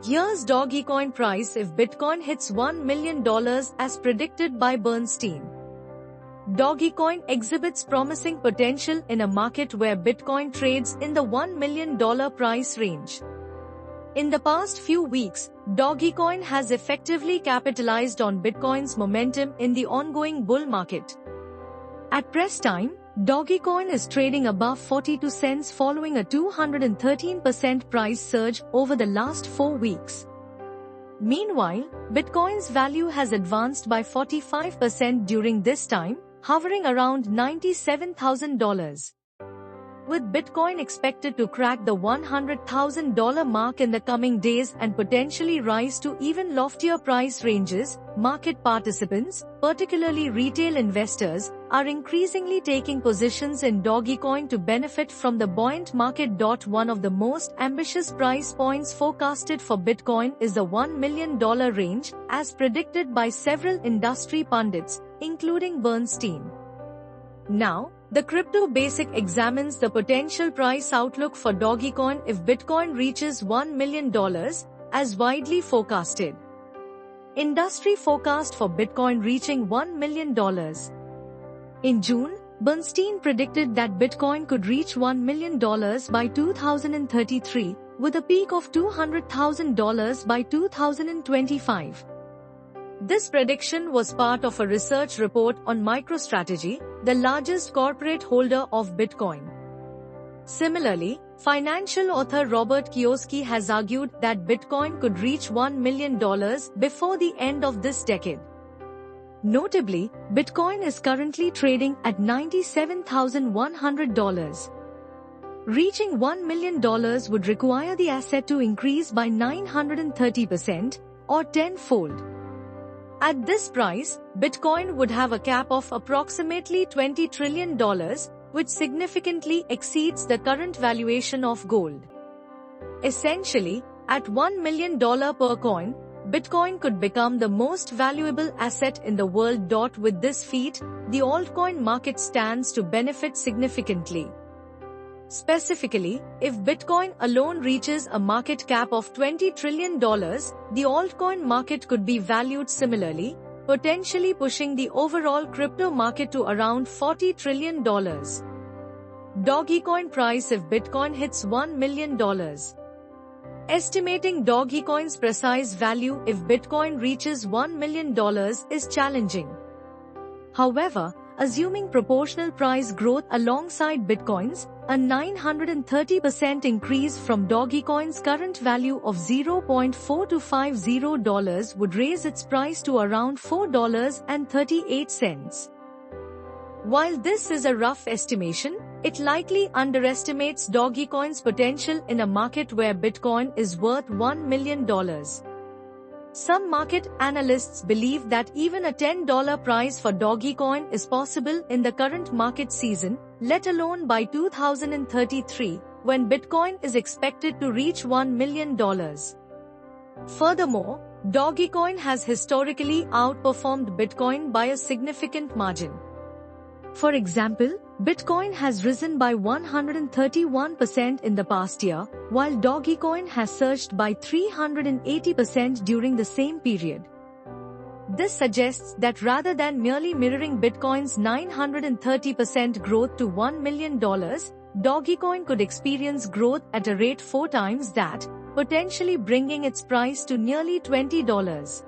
Here's Dogecoin price if Bitcoin hits $1 million as predicted by Bernstein. Dogecoin exhibits promising potential in a market where Bitcoin trades in the $1 million price range. In the past few weeks, Dogecoin has effectively capitalized on Bitcoin's momentum in the ongoing bull market. At press time, Dogecoin is trading above 42 cents following a 213% price surge over the last 4 weeks. Meanwhile, Bitcoin's value has advanced by 45% during this time, hovering around $97,000. With Bitcoin expected to crack the $100,000 mark in the coming days and potentially rise to even loftier price ranges, market participants, particularly retail investors, are increasingly taking positions in Dogecoin to benefit from the buoyant market. One of the most ambitious price points forecasted for Bitcoin is the $1 million range, as predicted by several industry pundits, including Bernstein. Now, the Crypto Basic examines the potential price outlook for Dogecoin if Bitcoin reaches $1 million, as widely forecasted. Industry forecast for Bitcoin reaching $1 million. In June, Bernstein predicted that Bitcoin could reach $1 million by 2033, with a peak of $200,000 by 2025. This prediction was part of a research report on MicroStrategy, the largest corporate holder of Bitcoin. Similarly, financial author Robert Kiyosaki has argued that Bitcoin could reach $1 million before the end of this decade. Notably, Bitcoin is currently trading at $97,100. Reaching $1 million would require the asset to increase by 930%, or tenfold. At this price, Bitcoin would have a cap of approximately $20 trillion, which significantly exceeds the current valuation of gold. Essentially, at $1 million per coin, Bitcoin could become the most valuable asset in the world. With this feat, the altcoin market stands to benefit significantly. Specifically, if Bitcoin alone reaches a market cap of $20 trillion, the altcoin market could be valued similarly, potentially pushing the overall crypto market to around $40 trillion. Dogecoin price if Bitcoin hits $1 million. Estimating Dogecoin's precise value if Bitcoin reaches $1 million is challenging. However, assuming proportional price growth alongside Bitcoin's, a 930% increase from Dogecoin's current value of $0.4250 would raise its price to around $4.38. While this is a rough estimation, it likely underestimates Dogecoin's potential in a market where Bitcoin is worth $1 million. Some market analysts believe that even a $10 price for Dogecoin is possible in the current market season, let alone by 2033, when Bitcoin is expected to reach $1 million. Furthermore, Dogecoin has historically outperformed Bitcoin by a significant margin. For example, Bitcoin has risen by 131% in the past year, while Dogecoin has surged by 380% during the same period. This suggests that rather than merely mirroring Bitcoin's 930% growth to $1 million, Dogecoin could experience growth at a rate 4 times that, potentially bringing its price to nearly $20.